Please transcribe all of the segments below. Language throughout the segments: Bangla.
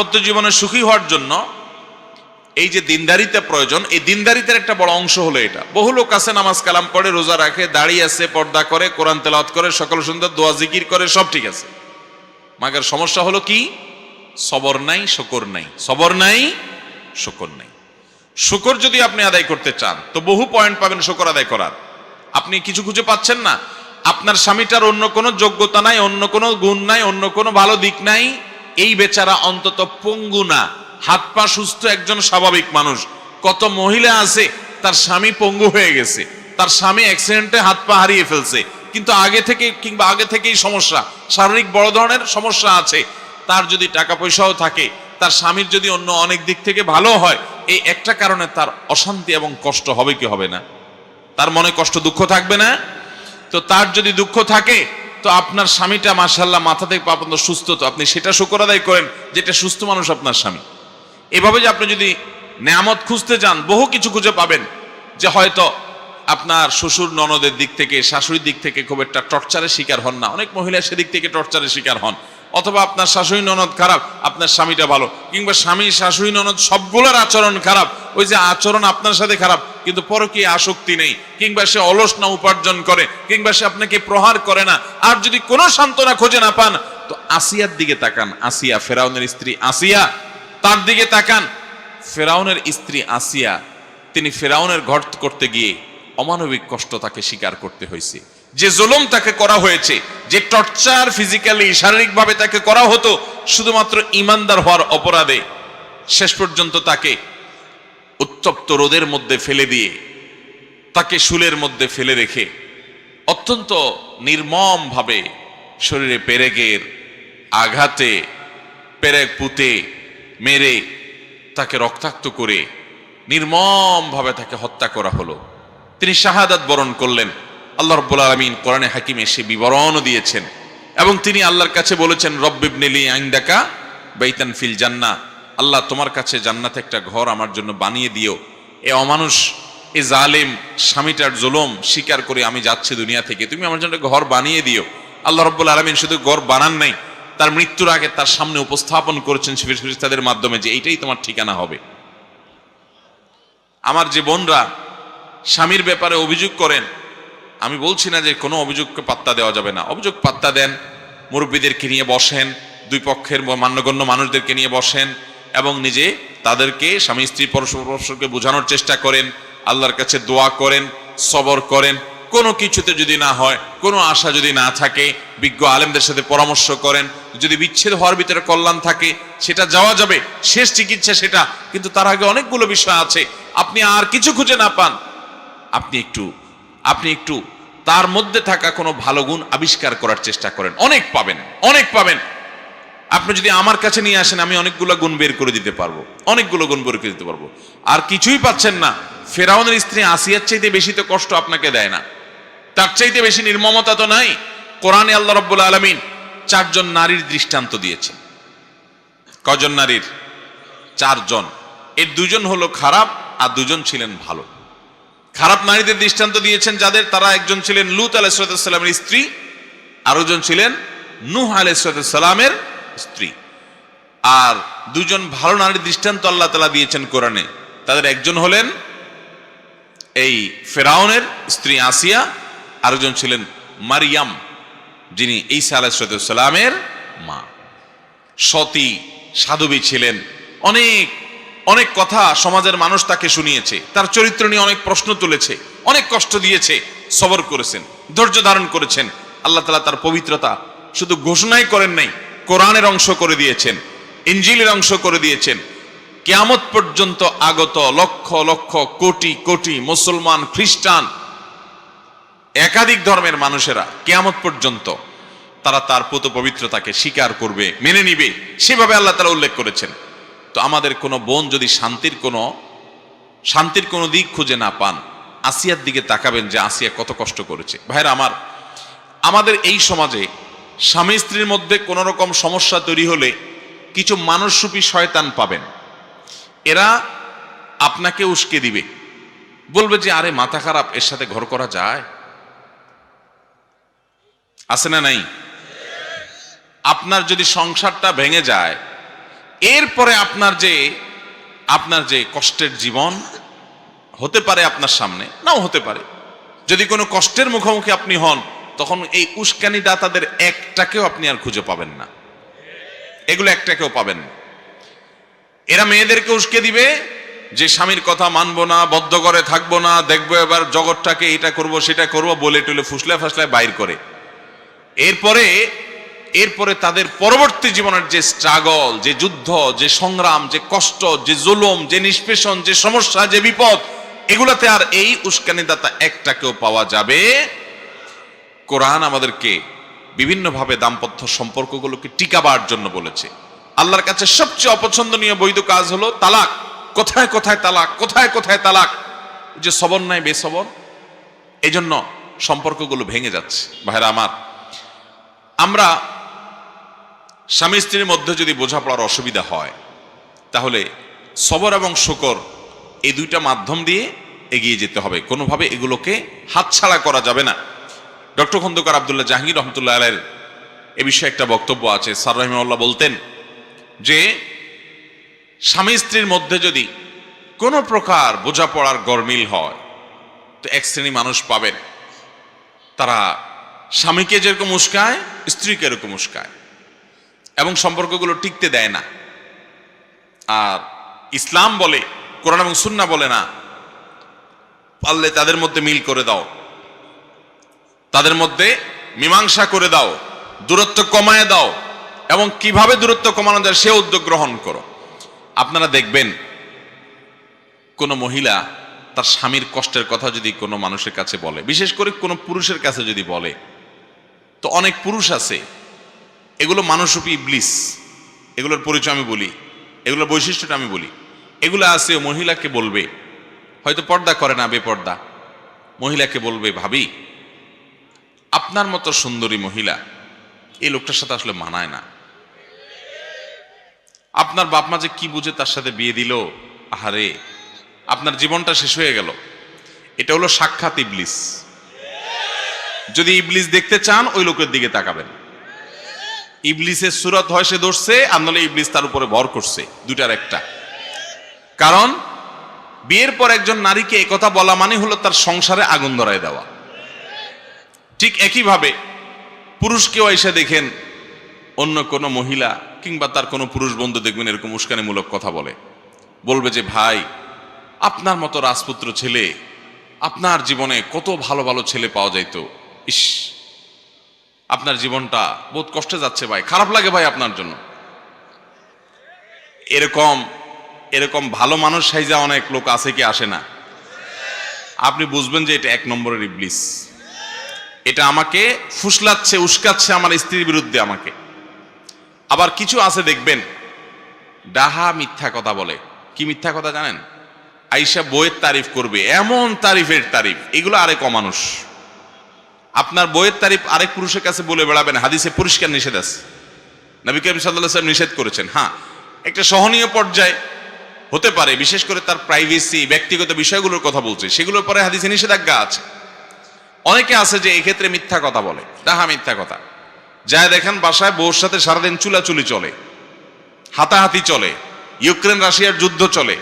দাম্পত্য জীবনে সুখী হওয়ার জন্য এই যে দিনদারিতা প্রয়োজন, এই দিনদারিতার একটা বড় অংশ হলো এটা। বহু লোক আছে নামাজ কালাম পড়ে, রোজা রাখে, দাঁড়িয়ে আছে, পর্দা করে, কোরআন তেলাওয়াত করে, সকাল সুন্দর দোয়া জিকির করে, সব ঠিক আছে। মাগের সমস্যা হলো কি? সবর নাই, শুকর নাই। সবর নাই, শুকর নাই। শুকর যদি আপনি আদায় করতে চান তো বহু পয়েন্ট পাবেন শুকর আদায় করার। আপনি কিছু খুঁজে পাচ্ছেন না, আপনার স্বামীটার অন্য কোনো যোগ্যতা নাই, অন্য কোনো গুণ নাই, অন্য কোনো ভালো দিক নাই, এই বেচারা অন্তত পঙ্গু না, হাত পা সুস্থ একজন স্বাভাবিক মানুষ। কত মহিলা আছে তার স্বামী পঙ্গু হয়ে গেছে, তার স্বামী অ্যাক্সিডেন্টে হাত পা হারিয়ে ফেলছে, কিন্তু আগে থেকেই সমস্যা, শারীরিক বড় ধরনের সমস্যা আছে। তার যদি টাকা পয়সাও থাকে, তার স্বামীর যদি অন্য অনেক দিক থেকে ভালো হয়, এই একটা কারণে তার অশান্তি এবং কষ্ট হবে কি হবে না? তার মনে কষ্ট দুঃখ থাকবে না? তো তার যদি দুঃখ থাকে তো আপনার স্বামীটা মাশাআল্লাহ মাথা থেকে পা পর্যন্ত সুস্থ, তো আপনি সেটা শুকর আদায় করেন যেটা সুস্থ মানুষ আপনার স্বামী। এভাবে যে আপনি যদি নেয়ামত খুঁজতে যান, বহু কিছু খুঁজে পাবেন। যে হয়তো আপনার শ্বশুর ননদের দিক থেকে, শাশুড়ির দিক থেকে খুব একটা টর্চারের শিকার হন না, অনেক মহিলা সেদিক থেকে টর্চারের শিকার হন। অথবা আপনার শাশুড়ি ননদ খারাপ, আপনার স্বামীটা ভালো, কিংবা স্বামী শাশুড়ি ননদ সবগুলোর আচরণ খারাপ, ওই যে আচরণ আপনার সাথে খারাপ কিন্তু পরকীয়া আসক্তি নেই, কিংবা সে অলস না উপার্জন করে, কিংবা সে আপনাকে প্রহার করে না। আর যদি কোনো সান্ত্বনা খুঁজে না পান তো আসিয়ার দিকে তাকান। আসিয়া, ফেরাউনের স্ত্রী আসিয়া, তার দিকে তাকান। ফেরাউনের স্ত্রী আসিয়া, তিনি ফেরাউনের ঘর করতে গিয়ে অমানবিক কষ্ট তাকে স্বীকার করতে হয়েছে। যে জুলুম তাকে করা হয়েছে, যে টর্চার ফিজিক্যালি শারীরিকভাবে তাকে করা হতো শুধুমাত্র ইমানদার হওয়ার অপরাধে, শেষ পর্যন্ত তাকে উত্তপ্ত রোদের মধ্যে ফেলে দিয়ে, তাকে শুলের মধ্যে ফেলে রেখে অত্যন্ত নির্মম ভাবে শরীরে পেরেকের আঘাতে, পেরেক পুঁতে মেরে তাকে রক্তাক্ত করে নির্মম ভাবে তাকে হত্যা করা হলো। তিনি শাহাদাত বরণ করলেন। আল্লাহ রাব্বুল আলামিন কোরআনে হাকিমে সে বিবরণও দিয়েছেন এবং তিনি আল্লাহর কাছে বলেছেন, রব্বিবনি লি ইনদাকা বাইতান ফিল জান্নাহ, আল্লাহ তোমার কাছে জান্নাতে একটা ঘর আমার জন্য বানিয়ে দিও। এ অমানুষ, এ জালেম স্বামীটার জুলুম স্বীকার করে আমি যাচ্ছি দুনিয়া থেকে, তুমি আমার জন্য ঘর বানিয়ে দিও। আল্লাহ রাব্বুল আলামিন শুধু ঘর বানান নাই, তার মৃত্যুর আগে তার সামনে উপস্থাপন করেছেন ফেরেশতাদের মাধ্যমে যে এইটাই তোমার ঠিকানা হবে। আমার যে বোনরা স্বামীর ব্যাপারে অভিযোগ করেন, আমি বলছি না যে কোনো অভিযোগকে পাত্তা দেওয়া যাবে না, অভিযোগ পাত্তা দেন, মুরব্বীদেরকে নিয়ে বসেন, দুই পক্ষের মান্যগণ্য মানুষদেরকে নিয়ে বসেন এবং নিজে তাদেরকে স্বামী স্ত্রী পরস্পরকে বোঝানোর চেষ্টা করেন, আল্লাহর কাছে দোয়া করেন, সবর করেন। কোনো কিছুতে যদি না হয়, কোনো আশা যদি না থাকে, বিজ্ঞ আলেমদের সাথে পরামর্শ করেন। যদি বিচ্ছেদ হওয়ার ভিতরে কল্যাণ থাকে সেটা যাওয়া যাবে, শেষ চিকিৎসা সেটা, কিন্তু তার আগে অনেকগুলো বিষয় আছে। আপনি আর কিছু খুঁজে না পান, আপনি একটু তার মধ্যে থাকা কোনো ভালো গুণ আবিষ্কার করার চেষ্টা করেন, অনেক পাবেন, অনেক পাবেন। আপনি যদি আমার কাছে নিয়ে আসেন, আমি অনেকগুলো গুণ বের করে দিতে পারবো, অনেকগুলো গুণ বের করে দিতে পারবো। আর কিছুই পাচ্ছেন না, ফেরাউনের স্ত্রী আসিয়ার চাইতে বেশি তো কষ্ট আপনাকে দেয় না, তার চাইতে বেশি নির্মমতা তো নাই। কোরআনে আল্লাহ রাব্বুল আলামিন 4 জন নারীর দৃষ্টান্ত দিয়েছেন। কজন নারীর? 4 জন। এর 2 জন হলো খারাপ আর 2 জন ছিলেন ভালো। খারাপ নারীদের দৃষ্টান্ত দিয়েছেন যাদের, তারা একজন ছিলেন লূত আলাইহিস সালামের স্ত্রী, আরো জন ছিলেন নূহ আলাইহিস সালামের স্ত্রী। আর 2 জন ভালো নারীর দৃষ্টান্ত আল্লাহ তাআলা দিয়েছেন কোরআনে। তাদের একজন হলেন এই ফেরাউনের স্ত্রী আসিয়া, আরেকজন ছিলেন মারিয়াম, যিনি ঈসা আলাইহিস সালামের মা। সতী সাধবী ছিলেন, অনেক অনেক কথা সমাজের মানুষ তাকে শুনিয়েছে, তার চরিত্র নিয়ে অনেক প্রশ্ন তুলেছে, অনেক কষ্ট দিয়েছে, সবর করেছেন, ধৈর্য ধারণ করেছেন। আল্লাহ তাআলা তার পবিত্রতা শুধু ঘোষণাই করেন নাই, কোরআনের অংশ করে দিয়েছেন, ইনজিলের অংশ করে দিয়েছেন। কিয়ামত পর্যন্ত আগত লক্ষ লক্ষ কোটি কোটি মুসলমান, খ্রিস্টান, একাধিক ধর্মের মানুষেরা কিয়ামত পর্যন্ত তারা তার পুত পবিত্রতাকে স্বীকার করবে, মেনে নিবে, সেভাবে আল্লাহ তাআলা উল্লেখ করেছেন। তো আমাদের কোনো বোন যদি শান্তির কোনো দিক খুঁজে না পান, আসিয়ার দিকে তাকাবেন যে আসিয়া কত কষ্ট করেছে। ভাইরা আমার, আমাদের এই সমাজে স্বামী স্ত্রীর মধ্যে কোনো রকম সমস্যা তৈরি হলে কিছু মানুষরূপী শয়তান পাবেন, এরা আপনাকে উস্কে দিবে, বলবে যে আরে মাথা খারাপ, এর সাথে ঘর করা যায়? আছে না নাই? আপনার যদি সংসারটা ভেঙে যায় এরপরে আপনার যে কষ্টের জীবন হতে পারে আপনার সামনে, নাও হতে পারে, যদি কোনো কষ্টের মুখোমুখি আপনি হন, তখন এই উস্কানি দাতাদের একটাকেও আপনি আর খুঁজে পাবেন না, এগুলো একটাকেও পাবেন না। এরা মেয়েদেরকে উস্কে দিবে যে স্বামীর কথা মানবো না, বদ্ধ করে থাকবো না, দেখবো এবার জগৎটাকে, এটা করব সেটা করব বলে টুলে ফুসলায় ফাসলায় বাইর করে। এরপরে তাদের পরবর্তী জীবনের যে স্ট্রাগল, যে যুদ্ধ, যে সংগ্রাম, যে কষ্ট, যে জুলুম, যে নিষ্পেষণ, যে সমস্যা, যে বিপদ, এগুলাতে আর এই উস্কানিদাতা একটাকেও পাওয়া যাবে। কোরআন আমাদেরকে বিভিন্নভাবে দাম্পত্য সম্পর্কগুলোকে টিকাবার জন্য বলেছে। আল্লাহর কাছে সবচেয়ে অপছন্দনীয় বৈধ কাজ হলো তালাক। কোথায় কোথায় তালাক, কোথায় কোথায় তালাক, যে সবর নাই বেসবর, এই জন্য সম্পর্কগুলো ভেঙে যাচ্ছে। ভাইরা আমার, আমরা স্বামী স্ত্রীর মধ্যে যদি বোঝাপড়ার অসুবিধা হয়, তাহলে সবর এবং শুকর এই দুইটা মাধ্যম দিয়ে এগিয়ে যেতে হবে, কোনোভাবে এগুলোকে হাতছাড়া করা যাবে না। ডক্টর খন্দকার আব্দুল্লাহ জাহাঙ্গীর রহমতুল্লাহ আলাইহির এ বিষয়ে একটা বক্তব্য আছে। স্যার রাহিমাহুল্লাহ বলতেন যে স্বামী স্ত্রীর মধ্যে যদি কোনো প্রকার বোঝাপড়ার গরমিল হয়, তো এক শ্রেণী মানুষ পাবেন, তারা স্বামীকে যেরকম উস্কায়, স্ত্রীকে এরকম উস্কায় এবং সম্পর্কগুলো টিকতে দেয় না। আর ইসলাম বলে, কোরআন এবং সুন্নাহ বলে না, পারলে তাদের মধ্যে মিল করে দাও, তাদের মধ্যে মীমাংসা করে দাও, দূরত্ব কমায় দাও, এবং কিভাবে দূরত্ব কমানো যায় সে উদ্যোগ গ্রহণ করো। আপনারা দেখবেন কোনো মহিলা তার স্বামীর কষ্টের কথা যদি কোনো মানুষের কাছে বলে, বিশেষ করে কোনো পুরুষের কাছে যদি বলে, তো অনেক পুরুষ আছে, এগুলো মানুষরূপী ইবলিস, এগুলোর পরিচয় আমি বলি, এগুলোর বৈশিষ্ট্যটা আমি বলি। এগুলো আছে, মহিলাকে বলবে, হয়তো পর্দা করে না, বেপর্দা, মহিলাকে বলবে, ভাবি আপনার মতো সুন্দরী মহিলা এই লোকটার সাথে আসলে মানায় না, আপনার বাপ মা যে কি বুঝে তার সাথে বিয়ে দিল, আহারে আপনার জীবনটা শেষ হয়ে গেল। এটা হলো সাক্ষাৎ ইবলিস। যদি ইবলিস দেখতে চান, ওই লোকের দিকে তাকাবেন। ইবলিসের সুরত হয় সে ধরছে, আর নাহলে ইবলিস তার উপরে ভর করছে, দুটার একটা। কারণ বিয়ের পর একজন নারীকে একথা বলা মানে হলো তার সংসারে আগুন ধরায় দেওয়া। ঠিক একইভাবে পুরুষকেও এসে দেখেন অন্য কোনো মহিলা কিংবা তার কোনো পুরুষ বন্ধু দেখবেন এরকম উস্কানিমূলক কথা বলবে যে ভাই আপনার মতো রাজপুত্র ছেলে, আপনার জীবনে কত ভালো ভালো ছেলে পাওয়া যাইতো, ইস আপনার জীবনটা বহুত কষ্টে যাচ্ছে ভাই, খারাপ লাগে ভাই আপনার জন্য। এরকম ভালো মানুষ সাইজা অনেক লোক আছে কি আসে না? আপনি বুঝবেন যে এটা এক নম্বরের ইবলিস। এটা আমাকে ফুসলাচ্ছে, উস্কাচ্ছে আমার স্ত্রীর বিরুদ্ধে আমাকে। আবার কিছু আছে দেখবেন ডাহা মিথ্যা কথা বলে। কি মিথ্যা কথা জানেন? আইসা বইয়ের তারিফ করবে, এমন তারিফের তারিফ, এগুলো আরেক অমানুষ। আপনার বইয়ের তারিফ আরেক পুরুষের কাছে বলে বেড়াবেন, হাদিসে পরিষ্কার নিষেধ আছে, নবী করিম সাল্লাল্লাহু আলাইহি ওয়াসাল্লাম নিষেধ করেছেন। হ্যাঁ, একটা সহনীয় পর্যায়ে হতে পারে, বিশেষ করে তার প্রাইভেসি, ব্যক্তিগত বিষয়গুলোর কথা বলছে, সেগুলোর পরে হাদিসে নিষেধাজ্ঞা আছে। অনেকে আছে যে এই ক্ষেত্রে মিথ্যা কথা বলে, ডাহা মিথ্যা কথা। যায় দেখেন বাসায় বউর সাথে সারাদিন চুলাচুলি চলে, হাতাহাতি চলে, ইউক্রেন রাশিয়ার যুদ্ধ চলে,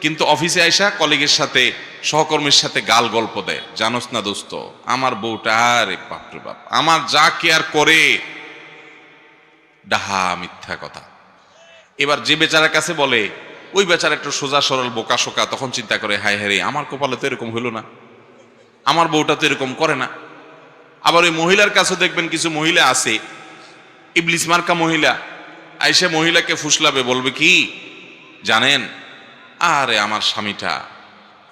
কিন্তু অফিসে আইসা কলিগের সাথে, সহকর্মীর সাথে গাল গল্প দেয়, জানোস না দোস্ত আমার বউটা, আরে বাপরে বাপ, আমার যা কেয়ার করে। ডাহা মিথ্যা কথা। এবার যে বেচারার কাছে বলে, ওই বেচারা একটু সোজা সরল বোকা শোকা, তখন চিন্তা করে হায় হায় রে, আমার কপালে তো এরকম হইল না, আমার বউটা তো এরকম করে না। আবার ওই মহিলার কাছে দেখবেন কিছু মহিলা আছে, ইবলিস মার্কা মহিলা, আইসা মহিলাকে ফুসলাবে, বলবে কি জানেন, আরে আমার স্বামীটা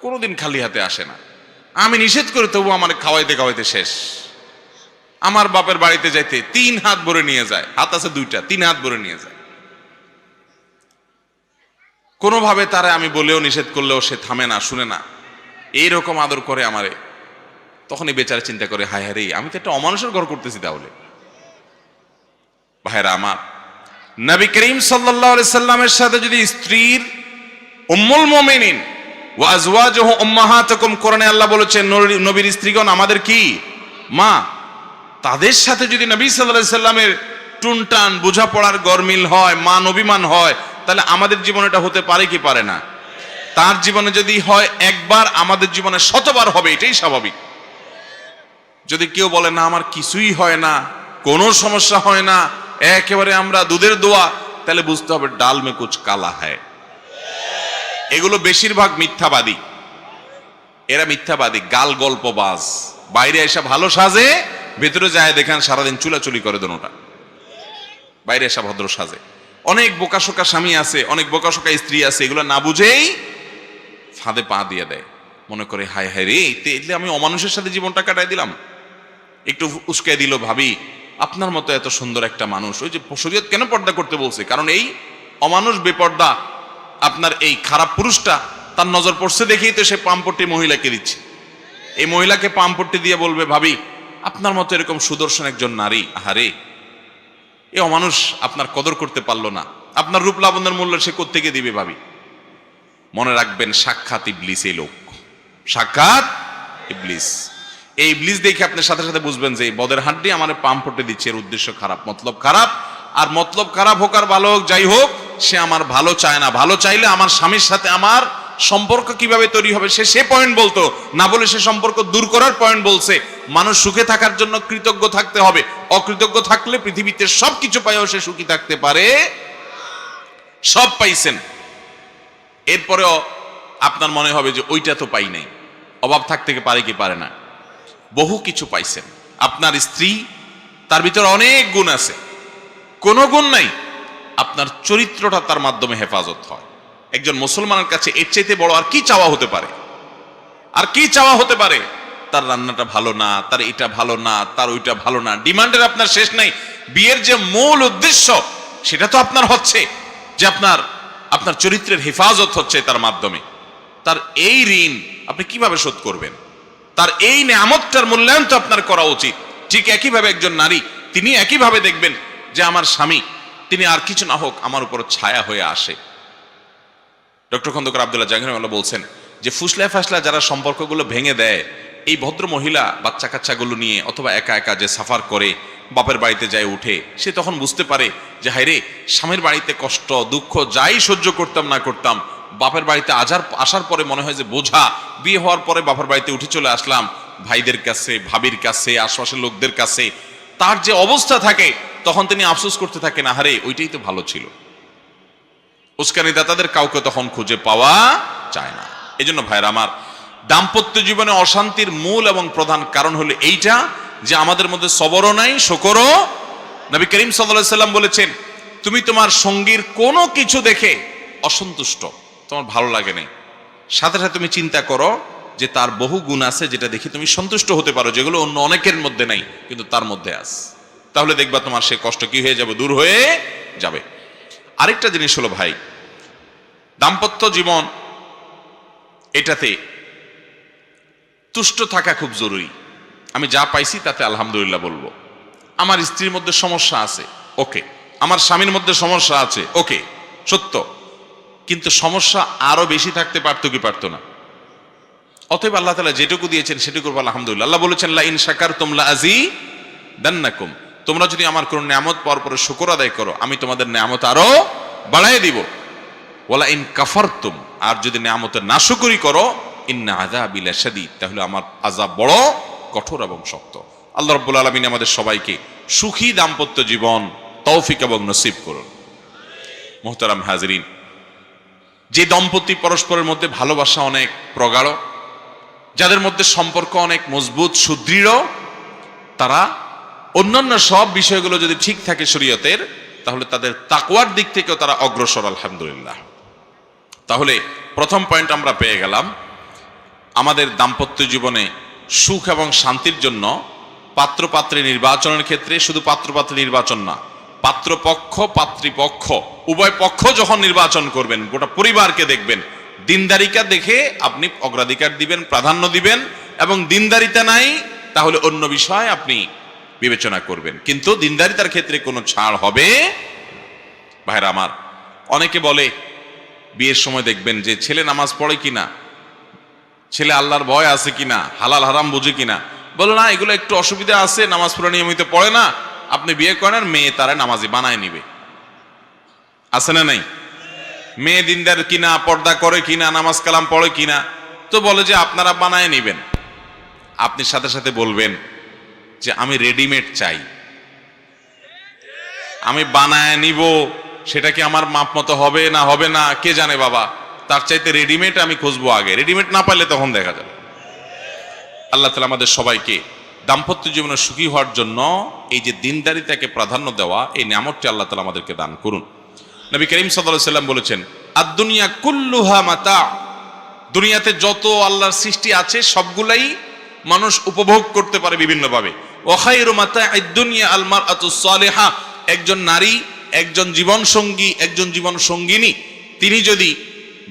কোনোদিন খালি হাতে আসে না, আমি নিষেধ করি তবু আমার খাওয়াইতে খাওয়াইতে শেষ, আমার বাপের বাড়িতে যাইতে 3 হাত ভরে নিয়ে যায়, হাত আছে 2টা, 3 হাত ভরে নিয়ে যায়। কোনোভাবে তারা আমি বলেও নিষেধ করলেও সে থামে না, শুনে না, এইরকম আদর করে আমারে। তখন এই বেচারা চিন্তা করে হায় হায় রে, আমি তো একটা অমানুষের ঘর করতেছি। তাহলে ভাইরা আমার, নবী করিম সাল্লাল্লাহু আলাইহি সাল্লামের সাথে যদি স্ত্রীর উম্মুল মুমিনিন ওয়া আজওয়াজুহু উম্মাহাতুকুম, কোরআনে আল্লাহ বলেছেন নবীর স্ত্রীগণ আমাদের কি মা, তাদের সাথে যদি নবী সাল্লাল্লাহু আলাইহি সাল্লামের টুনটান বোঝাপড়ার গরমিল হয়, মান অভিমান হয়, তাহলে আমাদের জীবনে এটা হতে পারে কি পারে না? তার জীবনে যদি হয় একবার, আমাদের জীবনে শতবার হবে, এটাই স্বাভাবিক। যদি কেউ বলে না আমার কিছুই হয় না, কোনো সমস্যা হয় না, একেবারে আমরা দুধের দোয়া, তাহলে বুঝতে হবে ডাল মে কুছ কালা হ্যায়। এগুলো বেশিরভাগ মিথ্যাবাদী, এরা মিথ্যাবাদী, গাল গল্পবাজ। বাইরে এসে ভালো সাজে, ভেতরে যায় দেখেন সারাদিন চুলাচুলি করে দোনোটা। বাইরে এসে ভদ্র সাজে। অনেক বোকাশোকা স্বামী আছে, অনেক বোকাশোকা স্ত্রী আছে, এগুলো না বুঝেই ফাঁদে পা দিয়ে দেয়। মনে করে হায় হায় রে, এতে আমি অমানুষের সাথে জীবনটা কাটাই দিলাম। একটু উস্কাই দিল, ভাবি আপনার মতো এত সুন্দর একটা মানুষ, ওই যে শরীয়ত কেন পর্দা করতে বলছে, কারণ এই অমানুষ বেপর্দা আপনার এই খারাপ পুরুষটা তার নজর পড়ছে দেখেই তো সে পাম্পট্টি মহিলাকে দিচ্ছে। এই মহিলাকে পাম্পট্টি দিয়ে বলবে ভাবি আপনার মতো এরকম সুদর্শন একজন নারী, আহারে এ অমানুষ আপনার কদর করতে পারলো না, আপনার রূপ লাবণ্যের মূল্য সে কোত্থেকে দিবে ভাবি। মনে রাখবেন সাক্ষাৎ ইবলিস এই লোক, সাক্ষাৎ ইবলিস। এই ইবলিস দেখে আপনার সাথে সাথে বুঝবেন যে এই বদের হাড্ডি আমার পাম্পট্টি দিচ্ছে, এর উদ্দেশ্য খারাপ, মতলব খারাপ। আর মতলব খারাপ হোক আর ভালো হোক, যাই হোক, সে আমার ভালো চায় না। ভালো চাইলে আমার স্বামীর সাথে আমার সম্পর্ক কিভাবে তৈরি হবে সে পয়েন্ট বলতো না, বলে সে সম্পর্ক দূর করার পয়েন্ট বলছে। মানুষ সুখে থাকার জন্য কৃতজ্ঞ থাকতে হবে, অকৃতজ্ঞ থাকলে পৃথিবীতে সবকিছু পাইও সে সুখী থাকতে পারে। সব পাইছেন, এরপরেও আপনার মনে হবে যে ওইটা তো পাই নাই, অভাব থাকতে পারে কি পারে না? বহু কিছু পাইছেন। আপনার স্ত্রী, তার ভিতরে অনেক গুণ আছে, কোনো গুণ নাই, আপনার চরিত্রটা তার মাধ্যমে হেফাজত হয়। একজন মুসলমানের কাছে এর চাইতে বড় আর কি চাওয়া হতে পারে? আর কি চাওয়া হতে পারে? তার রান্নাটা ভালো না, তার এটা ভালো না, তার ওইটা ভালো না, ডিমান্ডের আপনার শেষ নাই। বিয়ের যে মূল উদ্দেশ্য সেটা তো আপনার হচ্ছে যে আপনার চরিত্রের হেফাজত হচ্ছে তার মাধ্যমে। তার এই ঋণ আপনি কিভাবে শোধ করবেন? তার এই নেয়ামতটার মূল্যায়ন তো আপনার করা উচিত। ঠিক একইভাবে একজন নারী, তিনি একইভাবে দেখবেন যে আমার স্বামী, তিনি আর কিছু না হোক আমার উপর ছায়া হয়ে আসে। ডক্টর খন্দকার আব্দুল্লাহ জাহাঙ্গীর বলছেন যে ফুসলা ফাসলা যারা সম্পর্কগুলো ভেঙে দেয়, এই ভদ্র মহিলা বাচ্চা কাচ্চাগুলো নিয়ে অথবা একা একা যে সাফার করে বাপের বাড়িতে যায় উঠে, সে তখন বুঝতে পারে যে হায় রে, স্বামীর বাড়িতে কষ্ট দুঃখ যাই সহ্য করতাম না করতাম, বাপের বাড়িতে আসার পরে মনে হয় যে বোঝা। বিয়ে হওয়ার পরে বাপের বাড়িতে উঠে চলে আসলাম, ভাইদের কাছে, ভাবির কাছে, আশপাশের লোকদের কাছে তার যে অবস্থা থাকে, তখন তিনি আফসোস করতে থাকেন, আহারে ওইটাই তো ভালো ছিল। উস্কানিদাতাদের কাউকে তখন খুঁজে পাওয়া যায় না। এই জন্য ভাইরা আমার, দাম্পত্য জীবনে অশান্তির মূল এবং প্রধান কারণ হলো এইটা যে আমাদের মধ্যে সবরও নাই, শকরও। নবী করিম সাল্লাল্লাহু আলাইহি সাল্লাম বলেছেন, তুমি তোমার সঙ্গীর কোনো কিছু দেখে অসন্তুষ্ট, তোমার ভালো লাগে নাই, সাথে সাথে তুমি চিন্তা করো যে তার বহু গুণ আছে যেটা দেখে তুমি সন্তুষ্ট হতে পারো, যেগুলো অন্য অনেকের মধ্যে নাই কিন্তু তার মধ্যে আছে। তাহলে দেখবা তোমার সে কষ্ট কি হয়ে যাবে, দূর হয়ে যাবে। আরেকটা জিনিস হলো ভাই, দাম্পত্য জীবন এটাতে তুষ্ট থাকা খুব জরুরি। আমি যা পাইছি তাতে আলহামদুলিল্লাহ বলবো। আমার স্ত্রীর মধ্যে সমস্যা আছে, ওকে। আমার স্বামীর মধ্যে সমস্যা আছে, ওকে, সত্য। কিন্তু সমস্যা আরো বেশি থাকতে পারতো কি পারতো না? অতএব আল্লাহ তাআলা যেটুকু দিয়েছেন সেটুকু আলহামদুলিল্লাহ। আল্লাহ বলেছেন লা ইন শাকারতুম লা আযীদান্নাকুম, তোমরা যদি আমার কোন নিয়ামত পাওয়ার পরে শুকর আদায় করো, আমি তোমাদের নিয়ামত আরো বাড়ায় দিব। ওয়ালা ইন কাফারতুম, আর যদি নিয়ামতের নাশকরি করো, ইন্না আযাবি লাশাদীদ, তাহলে আমার আযাব বড় কঠোর এবং শক্ত। আল্লাহ রাব্বুল আলামিন আমাদের সবাইকে সুখী দাম্পত্য জীবন তৌফিক এবং নসিব করুন। মুহতারাম হাজিরিন, যে দম্পতি পরস্পরের মধ্যে ভালোবাসা অনেক প্রগাঢ়, যাদের মধ্যে সম্পর্ক অনেক মজবুত সুদৃঢ়, তারা অন্যান্য সব বিষয়গুলো যদি ঠিক থাকে শরীয়তের, তাহলে তাদের তাকওয়ার দিক থেকেও তারা অগ্রসর, আলহামদুলিল্লাহ। তাহলে প্রথম পয়েন্ট আমরা পেয়ে গেলাম, আমাদের দাম্পত্য জীবনে সুখ এবং শান্তির জন্য পাত্রপাত্রী নির্বাচনের ক্ষেত্রে শুধু পাত্রপাত্রী নির্বাচন না, পাত্রপক্ষ পাত্রীপক্ষ উভয় পক্ষ যখন নির্বাচন করবেন, গোটা পরিবারকে দেখবেন, দিনদারিকা দেখে আপনি অগ্রাধিকার দিবেন, প্রাধান্য দিবেন, এবং দিনদারিতা নাই তাহলে অন্য বিষয় আপনি বিবেচনা করবেন। কিন্তু দিনদারিতার ক্ষেত্রে কোনো ছাড় হবে। ভাইরা আমার, অনেকে বলে বিয়ের সময় দেখবেন যে ছেলে নামাজ পড়ে কিনা, ছেলে আল্লাহর ভয় আছে কিনা, হালাল হারাম বুঝে কিনা। বলো না, এগুলো একটু অসুবিধা আছে, নামাজ পড়া নিয়মিত পড়ে না, আপনি বিয়ে করেন, মেয়ে তারা নামাজি বানায় নিবে। আছে না নাই? মেয়ে দিনদার কিনা, পর্দা করে কিনা, নামাজ কালাম পড়ে কিনা, তো বলে যে আপনারা বানায় নিবেন। আপনি সাথে সাথে বলবেন যে আমি রেডিমেড চাই, আমি বানায় নিব, সেটা কি আমার মাপ মতো হবে না হবে না কে জানে বাবা, তার চাইতে রেডিমেড আমি খুঁজবো আগে, রেডিমেড না পাইলে তখন দেখা যাবে। আল্লাহ তাআলা আমাদের সবাইকে দাম্পত্য জীবনে সুখী হওয়ার জন্য এই যে দিনদারিতাকে প্রাধান্য দেওয়া, এই নিয়ামতটি আল্লাহ তাআলা আমাদেরকে দান করুন। নবী করিম সাল্লাল্লাহু আলাইহি সাল্লাম বলেছেন, আদ-দুনিয়া কুল্লুহা মাতা, দুনিয়াতে যত আল্লাহর সৃষ্টি আছে সবগুলাই মানুষ উপভোগ করতে পারে বিভিন্নভাবে। ওয়া খায়রু মাতা'আদ দুনিয়া আল মারআতুস সালিহা, একজন নারী, একজন জীবন সঙ্গী, একজন জীবন সঙ্গিনী, তিনি যদি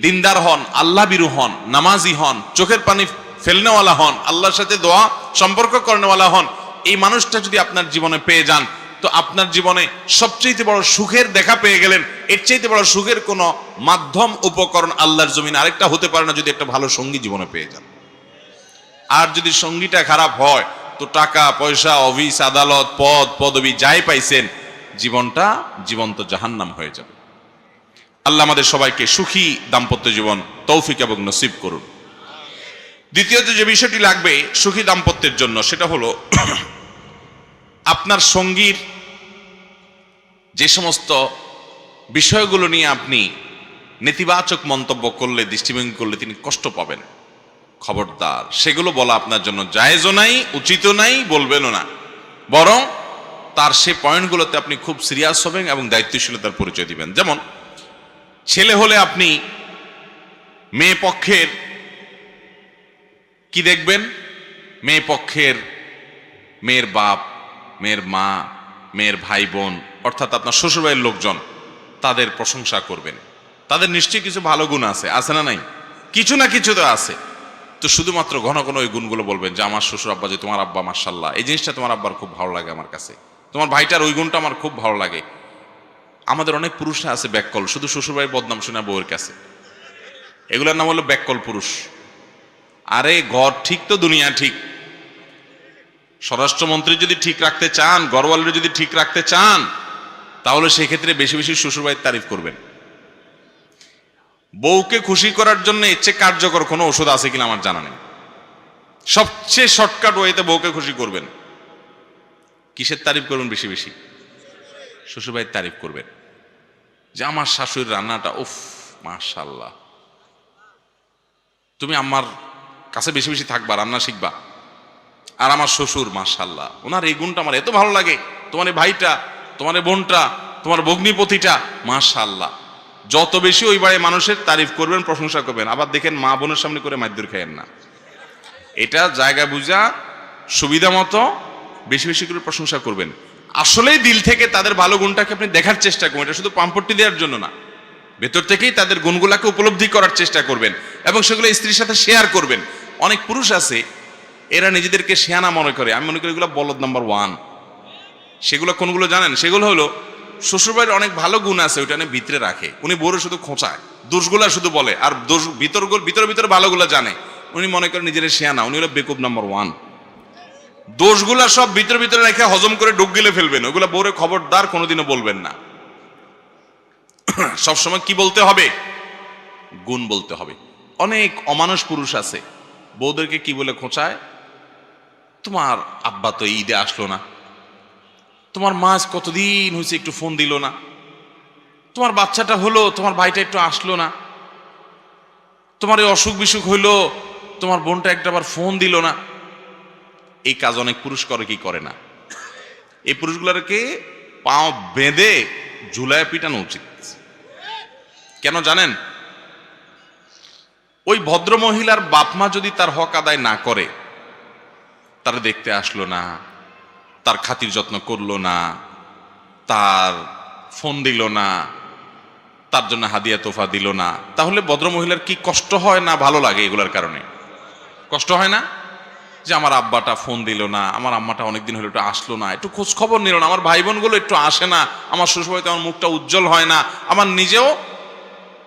দিনদার হন, আল্লাহ বিরু হন, নামাজি হন, চোখের পানি ফেলনেওয়ালা হন, আল্লাহর সাথে দোয়া সম্পর্ক করনেওয়ালা হন, এই মানুষটা যদি আপনার জীবনে পেয়ে যান, তো আপনার জীবনে সবচেয়ে বড় সুখের দেখা পেয়ে গেলেন। এর চাইতে বড় সুখের কোনো মাধ্যম উপকরণ আল্লাহর জমিনে আরেকটা হতে পারে না, যদি একটা ভালো সঙ্গী জীবনে পেয়ে যান। আর যদি সঙ্গীটা খারাপ হয়, তো টাকা পয়সা, অফিস আদালত, পদ পদবি যাই পাইছেন, জীবনটা জীবন্ত জাহান্নাম হয়ে যাবে। আল্লাহ আমাদের সবাইকে সুখী দাম্পত্য জীবন তৌফিক এবং নসিব করুন। দ্বিতীয়ত যে বিষয়টি লাগবে সুখী দাম্পত্যের জন্য, সেটা হলো আপনার সঙ্গীর যে সমস্ত বিষয়গুলো নিয়ে আপনি নেতিবাচক মন্তব্য করলে, দৃষ্টিভঙ্গি করলে তিনি কষ্ট পাবেন, খবরদার সেগুলো বলা আপনার জন্য জায়েজও নাই, উচিতও নাই, বলবেনও না। বরং তার সে পয়েন্টগুলোতে আপনি খুব সিরিয়াস হবেন এবং দায়িত্বশীলতার পরিচয় দিবেন। যেমন ছেলে হলে আপনি মেয়ে পক্ষের কি দেখবেন? মেয়ে পক্ষের মেয়ের বাপ, মেয়ের মা, মেয়ের ভাই বোন, অর্থাৎ আপনার শ্বশুরবাড়ির লোকজন, তাদের প্রশংসা করবেন। তাদের নিশ্চয়ই কিছু ভালো গুণ আছে, আছে না নাই? কিছু না কিছু তো আছে। তো শুধুমাত্র ঘন ঘন ওই গুণগুলো বলবেন যে আমার শ্বশুর আব্বা, যে তোমার আব্বা মাশাআল্লাহ, এই জিনিসটা তোমার আব্বার খুব ভালো লাগে আমার কাছে, তোমার ভাইটার ওই গুণটা আমার খুব ভালো লাগে। আমাদের অনেক পুরুষরা আছে ব্যাককল, শুধু শ্বশুরবাড়ির বদনাম শোনা বউয়ের কাছে, এগুলোর নাম হলো ব্যাককল পুরুষ। আরে ঘর ঠিক তো দুনিয়া ঠিক। স্বরাষ্ট্রমন্ত্রী যদি ঠিক রাখতে চান, ঘরওয়ালিরা যদি ঠিক রাখতে চান, তাহলে সেক্ষেত্রে বেশি বেশি শ্বশুরবাড়ির তারিফ করবেন। বউকে খুশি করার জন্য এর চেয়ে কার্যকর কোনো ওষুধ আছে কিনা আমার জানা নেই। সবচেয়ে শর্টকাট ওয়েতে বউকে খুশি করবেন। কিসের তারিফ করবেন? বেশি বেশি শ্বশুরবাড়ির তারিফ করবেন, যে আমার শাশুড়ির রান্নাটা উফ মাশাআল্লাহ, তুমি আমার কাছে বেশি বেশি থাকবা, রান্না শিখবা। আর আমার শ্বশুর মাশাআল্লাহ, ওনার এই গুণটা আমার এত ভালো লাগে, তোমার এই ভাইটা, তোমার এই বোনটা, তোমার ভগ্নিপতিটা মাশাআল্লাহ। যত বেশি ওই বাড়ির মানুষের তারিফ করবেন, প্রশংসা করবেন। আবার দেখেন মা বোনের সামনে করে মাইর খায়েন না, এটা জায়গা বুঝা সুবিধা মতো বেশি বেশি করে প্রশংসা করবেন। আসলেই দিল থেকে তাদের ভালো গুণটাকে আপনি দেখার চেষ্টা করবেন, এটা শুধু পাম্পট্টি দেওয়ার জন্য না, ভেতর থেকেই তাদের গুণগুলাকে উপলব্ধি করার চেষ্টা করবেন এবং সেগুলো স্ত্রীর সাথে শেয়ার করবেন। অনেক পুরুষ আছে এরা নিজেদেরকে শেয়ানা মনে করে, আমি মনে করি এগুলো বলদ নাম্বার 1। সেগুলো কোনগুলো জানেন? সেগুলো হলো শ্বশুরবাড়ির অনেক ভালো গুণ আছে, ওইটা নিয়ে ভিতরে রাখে, উনি বউরে শুধু খোঁচায়, দোষগুলা শুধু বলে, আর দোষ ভিতর ভিতর ভালোগুলা জানে, উনি মনে করেন নিজের শেয়ানা, উনি হলো বেকুব নাম্বার 1। দোষগুলা সব ভিতর ভিতরে রেখে হজম করে ডুব গিলে ফেলবেন, ওইগুলা বউরে খবরদার কোনোদিনও বলবেন না। সবসময় কি বলতে হবে? গুণ বলতে হবে। অনেক অমানুষ পুরুষ আছে বউদেরকে কি বলে খোঁচায়, তোমার আব্বা তো ঈদে আসলো না, তোমার মা কতদিন হয়েছে একটু ফোন দিল না, তোমার বাচ্চাটা হলো, তোমার ভাইটা একটু আসলো না, তোমার এই অসুখ বিসুখ হইলো, তোমার বোনটা একটাবার ফোন দিল না। এই কাজ অনেক পুরুষ করে কি করে না? এই পুরুষগুলোকে পাও বেঁধে ঝুলায় পিটানো উচিত। কেন জানেন? ওই ভদ্র মহিলার বাপ মা যদি তার হক আদায় না করে, তার দেখতে আসলো না, তার খাতির যত্ন করলো না, তার ফোন দিল না, তার জন্য হাদিয়া তোফা দিল না, তাহলে ভদ্র মহিলার কি কষ্ট হয় না ভালো লাগে? এগুলোর কারণে কষ্ট হয় না? যে আমার আব্বাটা ফোন দিল না, আমার আম্মাটা অনেকদিন হলো একটু আসলো না, একটু খোঁজ খবর নিল না, আমার ভাই বোনগুলো একটু আসে না, আমার শ্বশুরবাড়িতে আমার মুখটা উজ্জ্বল হয় না, আমার নিজেও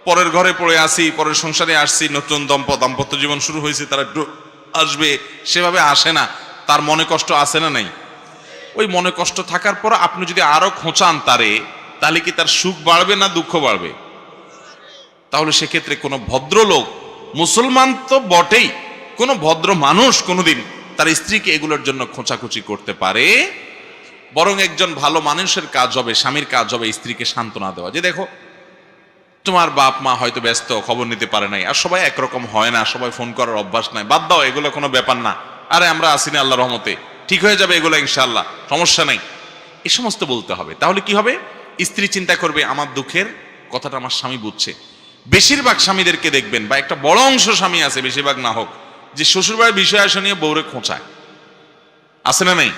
পরের ঘরে পড়ে আসি, পরের সংসারে আসছি, নতুন দাম্পত্য জীবন শুরু হয়েছে, তারা একটু আসবে, সেভাবে আসে না, তার মনে কষ্ট আছে না নাই? ওই মনে কষ্ট থাকার পর আপনি যদি আরো খোঁচান তারে, তাহলে কি তার সুখ বাড়বে না দুঃখ বাড়বে? তাহলে সেক্ষেত্রে কোনো ভদ্রলোক, মুসলমান তো বটেই, কোনো ভদ্র মানুষ কোনোদিন তার স্ত্রীকে এগুলোর জন্য খোঁচাখুচি করতে পারে? বরং একজন ভালো মানুষের কাজ হবে, স্বামীর কাজ হবে স্ত্রীকে সান্ত্বনা দেওয়া, যে দেখো তোমার বাপ মা হয়তো ব্যস্ত, খবর নিতে পারে নাই, আর সবাই একরকম হয় না, সবাই ফোন করার অভ্যাস নাই, বাদ দাও, এগুলো কোনো ব্যাপার না, আরে আমরা আসি না, আল্লাহ রহমতে ঠিক হয়ে যাবে এগুলো, ইনশাআল্লাহ সমস্যা নাই, এই সমস্ত বলতে হবে। তাহলে কি হবে? স্ত্রী চিন্তা করবে আমার দুঃখের কথাটা আমার স্বামী বুঝছে। বেশিরভাগ স্বামীদেরকে দেখবেন, বা একটা বড় অংশ স্বামী আছে, বেশিরভাগ না হোক, যে শ্বশুরবাড়ির বিষয় আসা নিয়ে বউরে খোঁচায়, আছে না নাই?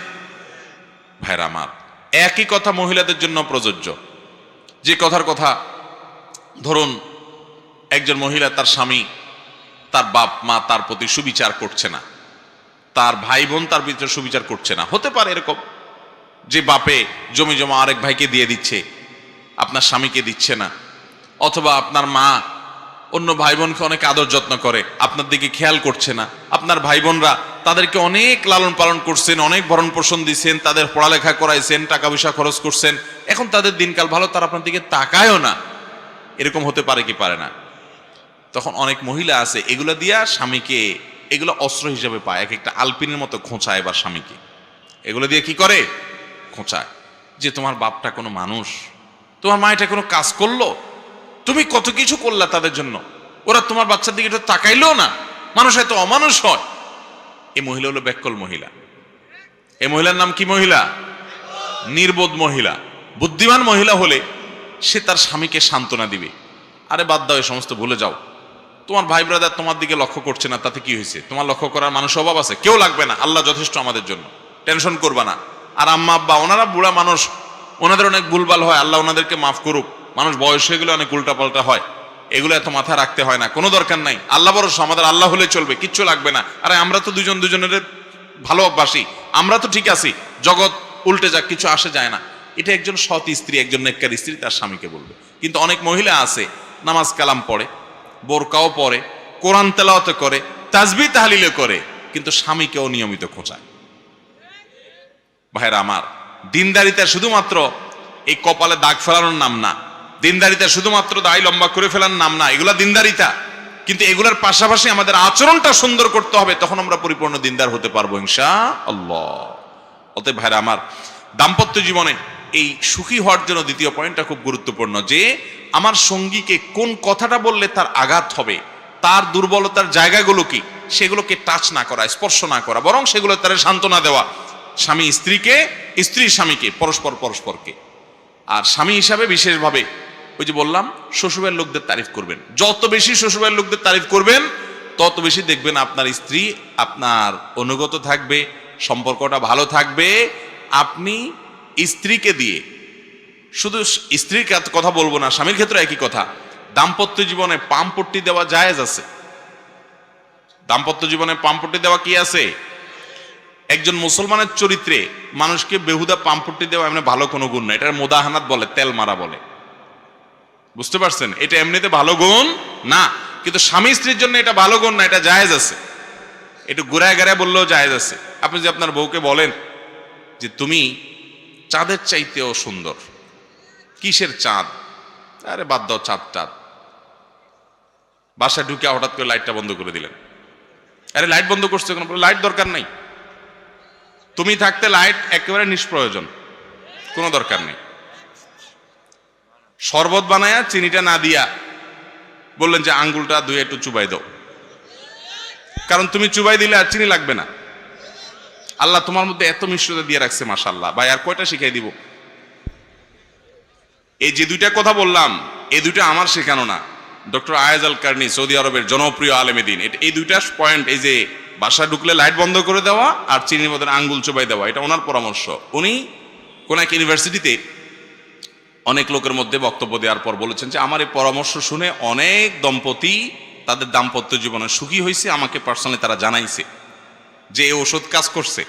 ভাইরা আমার, একই কথা মহিলাদের জন্য প্রযোজ্য। যে কথার কথা, ধরুন একজন মহিলা, তার স্বামী, তার বাপ মা তার প্রতি সুবিচার করছে না, তার ভাই বোন তার ভিতরে সুবিচার করছে না। হতে পারে এরকম যে বাপে জমি জমা আরেক ভাইকে দিয়ে দিচ্ছে, আপনার স্বামীকে দিচ্ছে না, অথবা আপনার মা অন্য ভাই বোনকে অনেক আদর যত্ন করে, আপনার দিকে খেয়াল করছে না। আপনার ভাই বোনরা তাদেরকে অনেক লালন পালন করছেন, অনেক ভরণ পোষণ দিচ্ছেন, তাদের পড়ালেখা করাইছেন, টাকা পয়সা খরচ করছেন, এখন তাদের দিনকাল ভালো, তারা আপনার দিকে তাকায়ও না। এরকম হতে পারে কি পারে না? তখন অনেক মহিলা আছে এগুলো দিয়া স্বামীকে, এগুলো অস্ত্র হিসেবে পায়, এক একটা আলপিনের মতো খোঁচায় এবার স্বামীকে, এগুলো দিয়ে কি করে? খোঁচায়, যে তোমার বাপটা কোনো মানুষ, তোমার মা এটা কোনো কাজ করলো, তুমি কত কিছু করলা তাদের জন্য, ওরা তোমার বাচ্চার দিকে একটু তাকাইলো না, মানুষ এত অমানুষ হয়। এই মহিলা হলো ব্যাককল মহিলা। এই মহিলার নাম কি মহিলা? নির্বোধ মহিলা। বুদ্ধিমান মহিলা হলে সে তার স্বামীকে সান্ত্বনা দিবে, আরে বাদ দাও, এই সমস্ত ভুলে যাও, তোমার ভাই ব্রাদার তোমার দিকে লক্ষ্য করছে না, তাতে কি হয়েছে? তোমার লক্ষ্য করার মানুষ অভাব আছে? কেউ লাগবে না, আল্লাহ যথেষ্ট আমাদের জন্য, টেনশন করবা না। আর আম্মা আব্বা, ওনারা বুড়া মানুষ, ওনাদের অনেক ভুলভাল হয়, আল্লাহ ওনাদেরকে মাফ করুক, মানুষ বয়স হয়ে গেলে অনেক উল্টাপাল্টা হয়, এগুলো এত মাথায় রাখতে হয় না, কোনো দরকার নাই। আল্লাহ ভরসা, আমাদের আল্লাহ হলে চলবে, কিচ্ছু লাগবে না। আরে আমরা তো দুজন দুজনের ভালোবাসি, আমরা তো ঠিক আছি, জগৎ উল্টে যাক, কিছু আসে যায় না। এটা একজন সৎ স্ত্রী, একজন নেককার স্ত্রী তার স্বামীকে বলবে। কিন্তু অনেক মহিলা আছে নামাজ কালাম পড়ে, বোরকাও পড়ে, কোরআন তেলাওয়াত করে, তাসবিহ তাহলিলও করে, কিন্তু স্বামীকেও নিয়মিত খোঁচায়। ভাইরা আমার, দিনদারিতা শুধুমাত্র এই কপালে দাগ ফেলানোর নাম না, দিনদারিতা শুধুমাত্র দাড়ি লম্বা করে ফেলার নাম না, এগুলা দিনদারিতা, কিন্তু এগুলার পাশাপাশি আমাদের আচরণটা সুন্দর করতে হবে, তখন আমরা পরিপূর্ণ দিনদার হতে পারবো ইনশাআল্লাহ। অতএব ভাইরা আমার, দাম্পত্য জীবনে এই সুখী হওয়ার জন্য দ্বিতীয় পয়েন্টটা খুব গুরুত্বপূর্ণ, যে আমার সঙ্গীকে কোন কথাটা বললে তার আঘাত হবে, তার দুর্বলতার জায়গাগুলো কি, সেগুলোকে টাচ না করা, স্পর্শ না করা, বরং সেগুলো তার সান্ত্বনা দেওয়া। স্বামী স্ত্রীকে, স্ত্রী স্বামীকে, পরস্পর পরস্পরকে। আর স্বামী হিসাবে বিশেষভাবে ওই যে বললাম, শ্বশুরের লোকদের তারিফ করবেন। যত বেশি শ্বশুরের লোকদের তারিফ করবেন, তত বেশি দেখবেন আপনার স্ত্রী আপনার অনুগত থাকবে, সম্পর্কটা ভালো থাকবে। আপনি স্ত্রীকে দিয়ে, শুধু স্ত্রীর কথা বলবো না, স্বামীর ক্ষেত্রে একই কথা, দাম্পত্য জীবনে পামপট্টি দেওয়া জায়েজ আছে। দাম্পত্য জীবনে পামপট্টি দেওয়া কি আছে? একজন মুসলমানের চরিত্রে মানুষকে বেহুদা পামপট্টি দেওয়া এমনি ভালো কোনো গুণ না, এটা মোদাহানাত বলে, তেল মারা বলে, বুঝতে পারছেন? এটা এমনিতে ভালো গুণ না, কিন্তু স্বামী স্ত্রীর জন্য এটা ভালো গুণ না, এটা জায়েজ আছে। একটু ঘুরায় ঘেরায় বললেও জায়েজ আছে। আপনি যে আপনার বউকে বলেন যে তুমি চাঁদের চাইতেও সুন্দর, কিসের চাঁদ? আরে বাদ দাও চাঁদ টাঁদ, বাসায় ঢুকে হঠাৎ করে লাইটটা বন্ধ করে দিলেন, আরে লাইট বন্ধ করছে কেন? লাইট দরকার নাই, তুমি থাকতে লাইট একেবারে নিষ্প্রয়োজন, কোনো দরকার নেই। শরবত বানায়া চিনিটা না দিয়া বললেন যে আঙ্গুলটা ধুয়ে একটু চুবাই দাও, কারণ তুমি চুবাই দিলে আর চিনি লাগবে না। আল্লাহ তোমার মধ্যে এত মিশ্রতা দিয়ে রাখছে, মাশাআল্লাহ। ভাই আর কয়টা শিখাই দিব? এই যে দুইটা কথা বললাম, এই দুইটা আমার শেখানো না, ডক্টর আয়েজ আল কারনি, সৌদি আরবের জনপ্রিয় আলেমে দ্বীন, এই দুইটা পয়েন্ট, এই যে বাসায় ঢুকলে লাইট বন্ধ করে দেওয়া আর চিনির মধ্যে আঙ্গুল চুবাই দেওয়া, এটা ওনার পরামর্শ। উনি কোন এক ইউনিভার্সিটিতে অনেক লোকের মধ্যে বক্তব্য দেওয়ার পর বলেছেন যে আমার এই পরামর্শ শুনে অনেক দম্পতি তাদের দাম্পত্য জীবনে সুখী হয়েছে, আমাকে পার্সোনালি তারা জানাইছে যে এই ওষুধ কাজ করছে।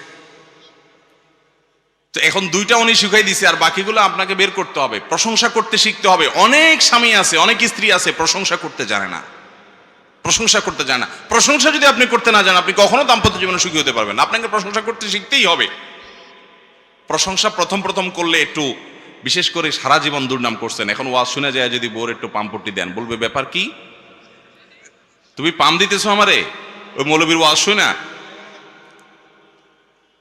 তো এখন দুইটা উনি শিখাই দিছে, আর বাকিগুলো আপনাকে বের করতে হবে, প্রশংসা করতে শিখতে হবে। অনেক স্বামী আছে, অনেক স্ত্রী আছে প্রশংসা করতে জানে না, প্রশংসা করতে জানে না। প্রশংসা যদি আপনি করতে না জানেন, আপনি কখনো দাম্পত্য জীবনে সুখী হতে পারবেন না। আপনাকে প্রশংসা করতে শিখতেই হবে। প্রশংসা প্রথম প্রথম করলে একটু বিশেষ করে সারা জীবন দুর্নাম করছেন, এখন ওয়াজ শুনে যায় যদি বউর একটু পাম্পটি দেন, বলবে ব্যাপার কি, তুমি পাম দিতেছো আমারে ওই মৌলবীর ওয়াজ শুনে না?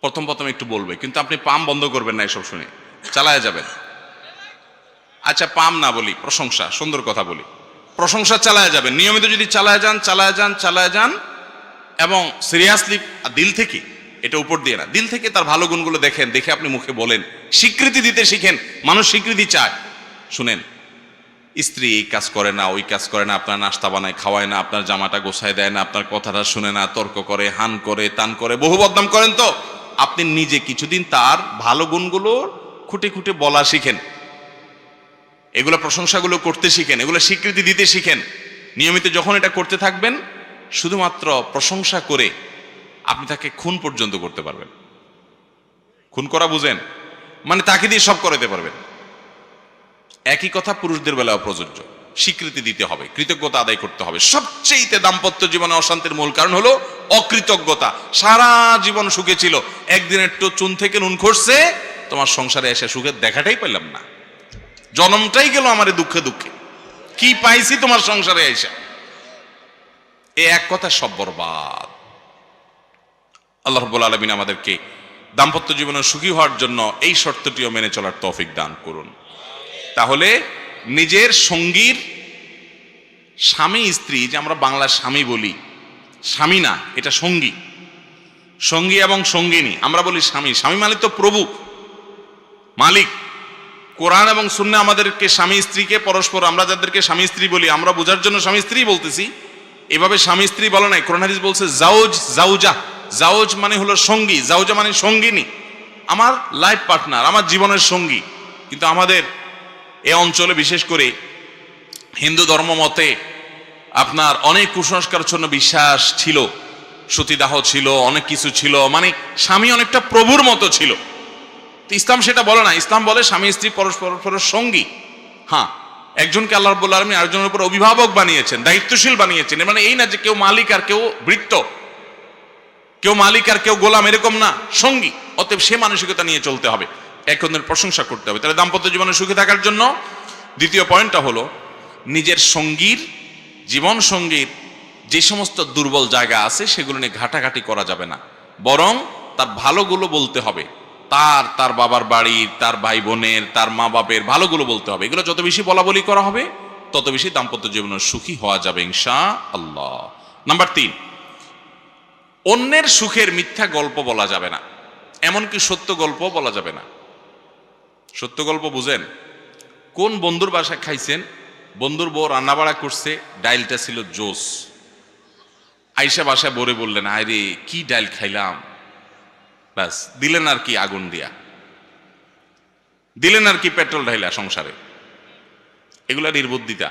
প্রথম প্রথম একটু বলবে, কিন্তু আপনি পাম বন্ধ করবেন না, এসব শুনে চালায় যাবেন। আচ্ছা পাম না বলি, প্রশংসা, সুন্দর কথা বলি, প্রশংসা চালায় যাবেন, নিয়মিত যদি চালায় যান এবং সিরিয়াসলি দিল থেকে, এটা উপর দিয়ে না, দিল থেকে তার ভালো গুণগুলো দেখেন, দেখে আপনি মুখে বলেন, স্বীকৃতি দিতে শিখেন। মানুষ স্বীকৃতি চায়। শুনেন, স্ত্রী এই কাজ করে না, ওই কাজ করে না, আপনার নাস্তা বানায় খাওয়ায় না, আপনার জামাটা গোছায় দেয় না, আপনার কথাটা শুনে না, তর্ক করে, হান করে, তান করে, বহু বদনাম করেন, তো আপনি নিজে কিছুদিন তার ভালো গুণগুলো খুঁটে খুঁটে বলা শিখেন, এগুলো প্রশংসাগুলো করতে শিখেন, এগুলো স্বীকৃতি দিতে শিখেন। নিয়মিত যখন এটা করতে থাকবেন, শুধুমাত্র প্রশংসা করে আপনি তাকে খুন পর্যন্ত করতে পারবেন। খুন করা বুঝেন, মানে তাকে দিয়ে সব করাতে পারবেন। একই কথা পুরুষদের বেলাও প্রযোজ্য। স্বীকৃতি দিতে হবে, কৃতজ্ঞতা আদায় করতে হবে। সবচেয়ে দাম্পত্য জীবনে অশান্তির মূল কারণ হলো অকৃতজ্ঞতা। সারা জীবন সুখে ছিল, একদিন একটু চুন থেকে নুন খসছে, তোমার সংসারে এসে সুখের দেখাটাই পেলাম না, জন্মটাই গেল আমার দুঃখে দুঃখে, কি পাইছি তোমার সংসারে এসে, এই এক কথা সব বরবাদ। আল্লাহ রাব্বুল আলামিন আমাদেরকে দাম্পত্য জীবনে সুখী হওয়ার জন্য এই শর্তটিও মেনে চলার তৌফিক দান করুন। তাহলে নিজের সঙ্গীর, স্বামী স্ত্রী, যে আমরা বাংলা স্বামী বলি, স্বামী না, এটা সঙ্গী, সঙ্গী এবং সঙ্গিনী। আমরা বলি স্বামী, স্বামী মানে তো প্রভু, মালিক। কোরআন এবং সুন্নাহ আমাদেরকে স্বামী স্ত্রীকে পরস্পর, আমরা যাদেরকে স্বামী স্ত্রী বলি, আমরা বোঝার জন্য স্বামী স্ত্রী বলতেছি, এভাবে স্বামী স্ত্রী বলে নাই। কোরআন হাদিস বলছে জাওজ, জাওজা। জাওজ মানে হলো সঙ্গী, জাওজা মানে সঙ্গিনী, আমার লাইফ পার্টনার, আমার জীবনের সঙ্গী। কিন্তু আমাদের এ অঞ্চলে বিশেষ করে হিন্দু ধর্ম মতে আপনার অনেক কুসংস্কারচ্ছন্ন বিশ্বাস ছিল, সতীদাহ ছিল, অনেক কিছু ছিল, মানে স্বামী অনেকটা প্রভুর মতো ছিল। ইসলাম সেটা বলে না। ইসলাম বলে স্বামী স্ত্রী পরস্পরের সঙ্গী। হ্যাঁ, একজনকে আল্লাহ রাব্বুল আলামিন আরেকজনের উপর অভিভাবক বানিয়েছেন, দায়িত্বশীল বানিয়েছেন। মানে এই না যে কেউ মালিক আর কেউ ভৃত্য, কেউ মালিক আর কেউ গোলাম, এরকম না, সঙ্গী। অতএব সে মানসিকতা নিয়ে চলতে হবে, এক অন্যের প্রশংসা করতে হবে। তাহলে দাম্পত্য জীবনে সুখী থাকার জন্য দ্বিতীয় পয়েন্টটা হলো, নিজের সঙ্গীর, জীবন সঙ্গীর যে সমস্ত দুর্বল জায়গা আছে সেগুলো নিয়ে ঘাটাঘাটি করা যাবে না, বরং তার ভালোগুলো বলতে হবে। তার বাবার বাড়ির, তার ভাই বোনের, তার মা বাপের ভালোগুলো বলতে হবে। এগুলো যত বেশি বলা বলি করা হবে, তত বেশি দাম্পত্য জীবনে সুখী হওয়া যাবে ইনশাআল্লাহ। নাম্বার 3, অন্যের সুখের মিথ্যা গল্প বলা যাবে না, এমনকি সত্য গল্প বলা যাবে না। সত্য গল্প বুঝেন? কোন বন্ধুর বাসায় খাইছেন, বন্ধুর বউ রান্না বাড়া করছে, ডাইলটা ছিল জোস, আইসা বাসায় বরে বললেন, আরে কি ডাইল খাইলাম, ব্যাস দিলেন আর কি আগুন দিয়া, দিলেন আর কি পেট্রোল ঢাইলা সংসারে। এগুলা নির্বুদ্ধিতা।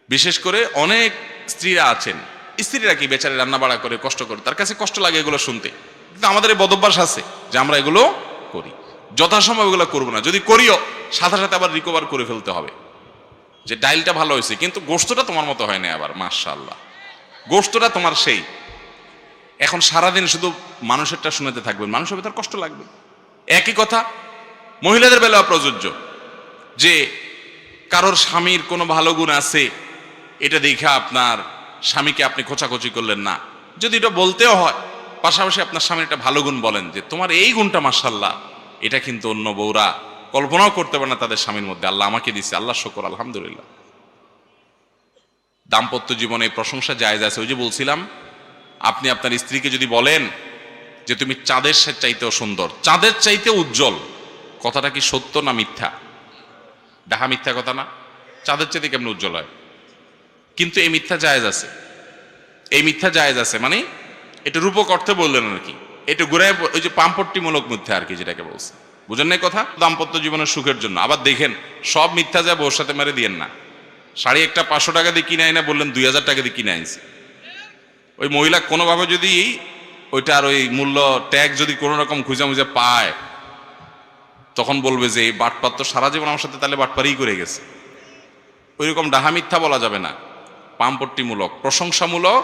বিশেষ করে অনেক স্ত্রীরা আছেন, স্ত্রীরা কি বেচারে রান্না বাড়া করে কষ্ট করে, তার কাছে কষ্ট লাগে এগুলো শুনতে, কিন্তু আমাদের এই বদভ্যাস আছে যে আমরা এগুলো করি। যথাসম্ভব এগুলো করবো না, যদি করিও সাথে সাথে আবার রিকভার করে ফেলতে হবে, যে ডাইলটা ভালো হয়েছে কিন্তু গোশতটা তোমার মতো হয় না, আবার মাশাআল্লাহ গোশতটা তোমার সেই। এখন সারাদিন শুধু মানুষেরটা শুনাতে থাকবেন, মানুষের ভেতর কষ্ট লাগবে। একই কথা মহিলাদের বেলাও প্রযোজ্য, যে কারোর স্বামীর কোনো ভালো গুণ আছে, এটা দেখে আপনার স্বামীকে আপনি খোঁচাখুচি করলেন না, যদি এটা বলতেও হয়, পাশাপাশি আপনার স্বামীর একটা ভালো গুণ বলেন, যে তোমার এই গুণটা মাশাআল্লাহ, এটা কিন্তু অন্য বউরা কল্পনাও করতে পারে না তাদের স্বামীর মধ্যে, আল্লাহ আমাকে দিছে, আল্লাহ শুকর, আলহামদুলিল্লাহ। দাম্পত্য জীবনে প্রশংসা জায়েজ আছে। ওই যে বলছিলাম, আপনি আপনার স্ত্রীকে যদি বলেন যে তুমি চাঁদের চাইতেও সুন্দর, চাঁদের চাইতে উজ্জ্বল, কথাটা কি সত্য না মিথ্যা? ডাহা মিথ্যা কথা না? চাঁদের চাইতে কেমন উজ্জ্বল হয়? কিন্তু এই মিথ্যা জায়েজ আছে, এই মিথ্যা জায়েজ আছে, মানে এটা রূপক অর্থে বললেন আর কি, এটা ঘুরে ওই যে পাম্পট্টিমূলক মিথ্যা আর কি, যেটাকে বলছে, বুঝেন না কথা? দাম্পত্য জীবনের সুখের জন্য। আবার দেখেন, সব মিথ্যা যায় বউর সাথে মেরে দিয়েন না। শাড়ি একটা 500 টাকা দিয়ে কিনে আইনা বললেন 2000 টাকা দিয়ে কিনে আনছি, ওই মহিলা কোনোভাবে যদি ওইটার ওই মূল্য ট্যাগ যদি কোনো রকম খুঁজে মুজে পায়, তখন বলবে যে এই বাটপার তো সারা জীবন আমার সাথে তাহলে বাটপারই করে গেছে। ওই রকম ডাহা মিথ্যা বলা যাবে না, পাম্পট্টিমূলক, প্রশংসামূলক,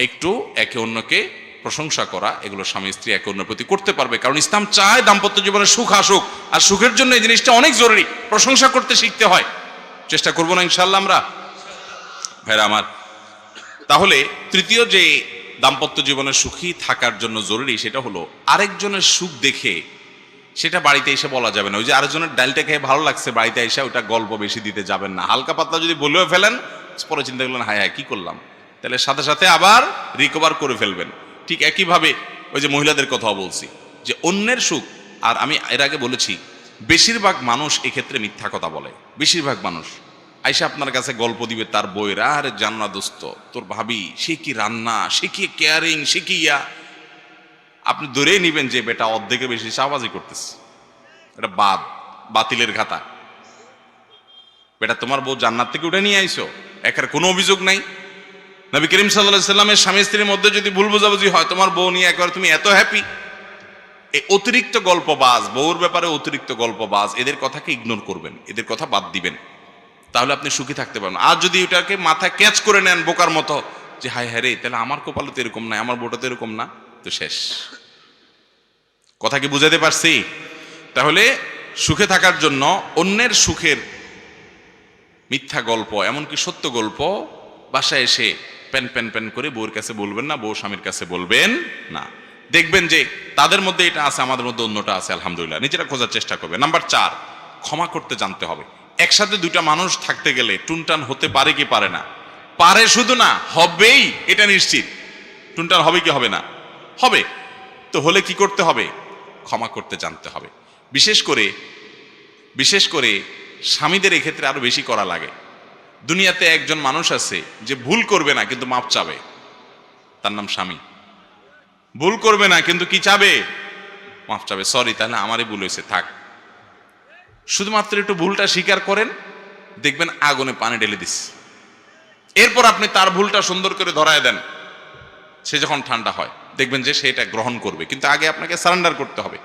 একটু একে অন্যকে প্রশংসা করা, এগুলো স্বামী স্ত্রী একে অন্যের প্রতি করতে পারবে, কারণ ইসলাম চায় দাম্পত্য জীবনে সুখ আসুক, আর সুখের জন্য এই জিনিসটা অনেক জরুরি। প্রশংসা করতে শিখতে হয়। চেষ্টা করবো না ইনশাল্লাহ আমরা? ভাইরা আমার, তাহলে তৃতীয় যে দাম্পত্য জীবনে সুখী থাকার জন্য জরুরি, সেটা হলো আরেকজনের সুখ দেখে সেটা বাড়িতে এসে বলা যাবে না। ওই যে আরেকজনের ডালটা খেয়ে ভালো লাগছে, বাড়িতে এসে ওটা গল্প বেশি দিতে যাবেন না। হালকা পাতলা যদি বলেও ফেলেন, পরে চিন্তা করলেন হায় হায় কি করলাম, তাহলে সাথে সাথে আবার রিকভার করে ফেলবেন। ঠিক একইভাবে ওই যে মহিলাদের কথা বলছি, যে অন্যের সুখ, আর আমি এর আগে বলেছি বেশিরভাগ মানুষ এক্ষেত্রে মিথ্যা কথা বলে। বেশিরভাগ মানুষ আইসা আপনার কাছে গল্প দিবে তার বইয়ের, আরে জান্না দোস্ত তোর ভাবি সে কি রান্না, সে কি কেয়ারিং, সে কি ইয়া। আপনি ধরেই নিবেন যে বেটা অর্ধেকের বেশি শাহবাজি করতেছে, এটা বাতিলের খাতা। বেটা তোমার বউ জান্নাত থেকে উঠে নিয়ে আইসো, একের কোনো অভিযোগ নাই। নবী করিম সাল্লাল্লাহু আলাইহি সাল্লামের স্বামী স্ত্রীর মধ্যে যদি ভুল বোঝাবুঝি হয়, তোমার বউ নিয়ে একবার তুমি এত হ্যাপি। এই অতিরিক্ত গল্পবাজ, বউর ব্যাপারে অতিরিক্ত গল্পবাজ, এদের কথাকে ইগনোর করবেন, এদের কথা বাদ দিবেন, তাহলে আপনি সুখী থাকতে পারবেন। আর যদি এটাকে মাথায় ক্যাচ করে নেন বোকার মতো, যে হায় হ্যাঁ রে, তাহলে আমার কপালে তো এরকম নাই, আমার বউটা তো এরকম না, তো শেষ। কথা কি বুঝাতে পারছি? তাহলে সুখে থাকার জন্য অন্যের সুখের মিথ্যা গল্প, এমনকি সত্য গল্প বাসায় এসে প্যান প্যান প্যান করে বউর কাছে বলবেন না, বউ স্বামীর কাছে বলবেন না। দেখবেন যে তাদের মধ্যে এটা আছে, আমাদের মধ্যে অন্যটা আছে, আলহামদুলিল্লাহ। নিজেরা খোঁজার চেষ্টা করবে। নাম্বার 4, ক্ষমা করতে জানতে হবে। একসাথে দুইটা মানুষ থাকতে গেলে টুনটান হতে পারে কি পারে না? পারে, শুধু না, হবেই, এটা নিশ্চিত। টুনটান হবে কি হবে না? হবে। তো হলে কি করতে হবে? ক্ষমা করতে জানতে হবে। বিশেষ করে স্বামীদের এক্ষেত্রে আরো বেশি করা লাগে। দুনিয়াতে একজন মানুষ আছে যে ভুল করবে না কিন্তু মাপ চাবে, তার নাম স্বামী। ভুল করবে না কিন্তু কি চাবে? মাপ চাবে, সরি তাহলে আমারই ভুল হয়েছে, থাক। শুধুমাত্র একটু ভুলটা স্বীকার করেন, দেখবেন আগুনে পানি ঢেলে দিস। এরপর আপনি তার ভুলটা সুন্দর করে ধরায় দেন, সে যখন ঠান্ডা হয় দেখবেন যে সে এটা গ্রহণ করবে। কিন্তু আগে আপনাকে সারেন্ডার করতে হবে।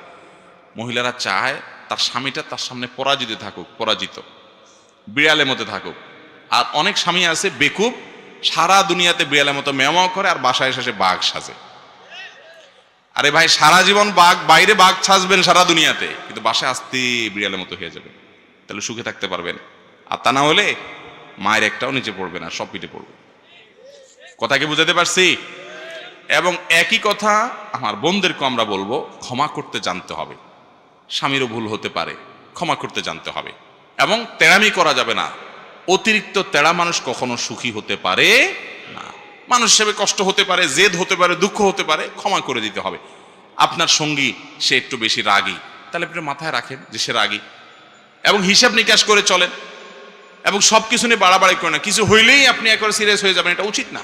মহিলারা চায় তার স্বামীটা তার সামনে পরাজিত থাকুক, পরাজিত, বিড়ালের মতো থাকুক। আর অনেক স্বামী আছে বেকুব, সারা দুনিয়াতে বিড়ালের মতো মেওয়া করে আর বাসায় এসে সে বাঘ সাজে। আরে ভাই, সারা জীবন বাঘ, বাইরে বাঘ সাজবেন সারা দুনিয়াতে, কিন্তু বাসায় আসতে বিড়ালের মতো হয়ে যাবে, তাহলে সুখে থাকতে পারবেন? আর তা না হলে মায়ের একটাও নিচে পড়বে না, সব পিঠে পড়বে। কথা কি বুঝাতে পারছি? এবং একই কথা আমার বোনদেরকে আমরা বলবো, ক্ষমা করতে জানতে হবে। স্বামীরও ভুল হতে পারে, ক্ষমা করতে জানতে হবে। এবং তেড়ামি করা যাবে না। অতিরিক্ত তেড়া মানুষ কখনো সুখী হতে পারে না। মানুষ হিসেবে কষ্ট হতে পারে, জেদ হতে পারে, দুঃখ হতে পারে, ক্ষমা করে দিতে হবে। আপনার সঙ্গী সে একটু বেশি রাগী, তাহলে আপনি মাথায় রাখেন যে সে রাগী, এবং হিসাব নিকাশ করে চলেন, এবং সবকিছু নিয়ে বাড়াবাড়ি করেন না। কিছু হইলেই আপনি একবার সিরিয়াস হয়ে যাবেন, এটা উচিত না।